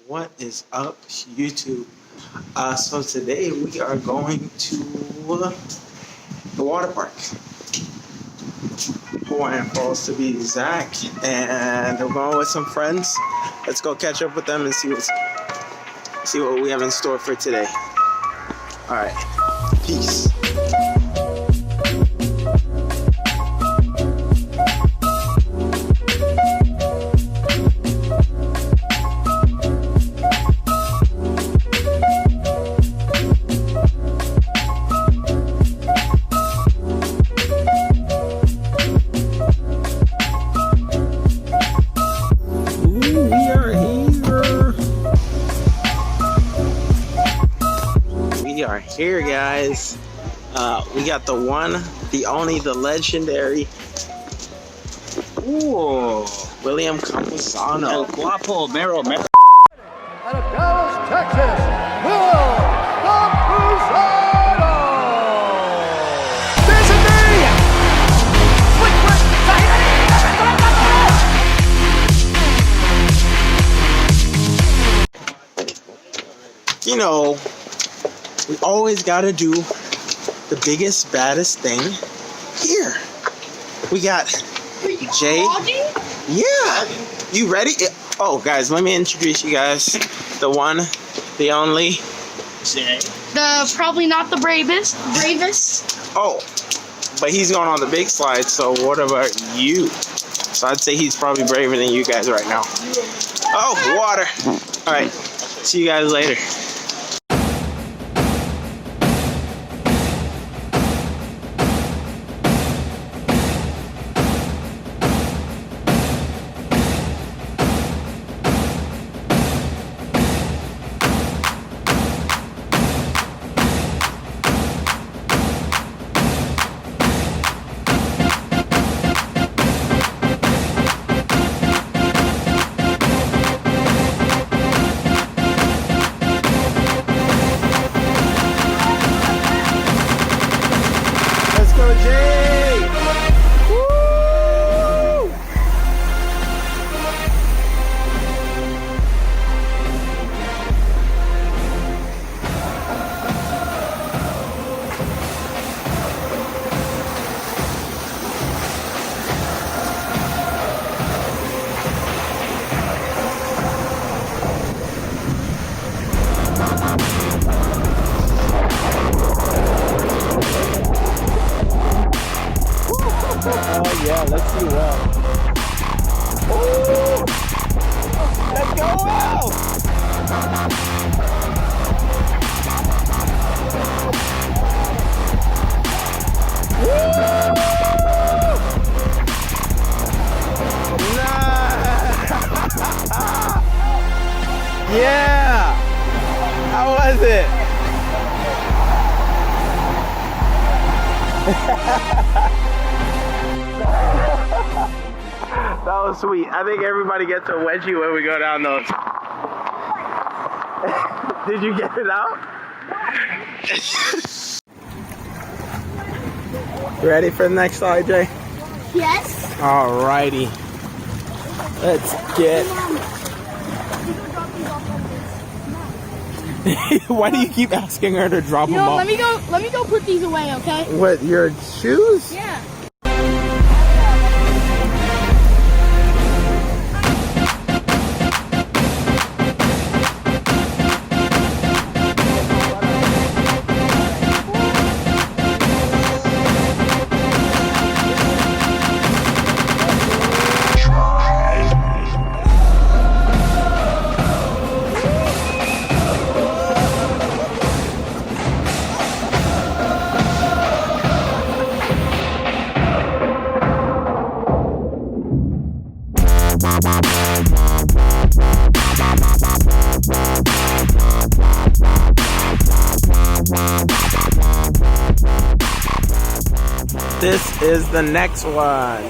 What is up, YouTube? So today we are going to the water park, Hawaiian Falls to be exact, and we're going with some friends. Let's go catch up with them and see what we have in store for today. All right, peace. Here, guys, we got the one, the only, the legendary, William Campusano. El Guapo Mero. Out of Dallas, Texas, Will Campusano! There's a knee! You know, we always gotta do the biggest, baddest thing here. We got Jay. Yeah. You ready? Oh, guys, let me introduce you guys. The one, the only. Jay. The probably not the bravest. Oh, but he's going on the big slide, so what about you? So I'd say he's probably braver than you guys right now. Oh, water. All right, see you guys later. Oh yeah, let's see well. Ooh! Let's go well! Yeah! How was it? That was sweet. I think everybody gets a wedgie when we go down those. Did you get it out? Ready for the next slide, Jay? Yes. Alrighty. Let's get... Why do you keep asking her to drop them off? Let me go put these away, okay? What, your shoes? Yeah. This is the next one.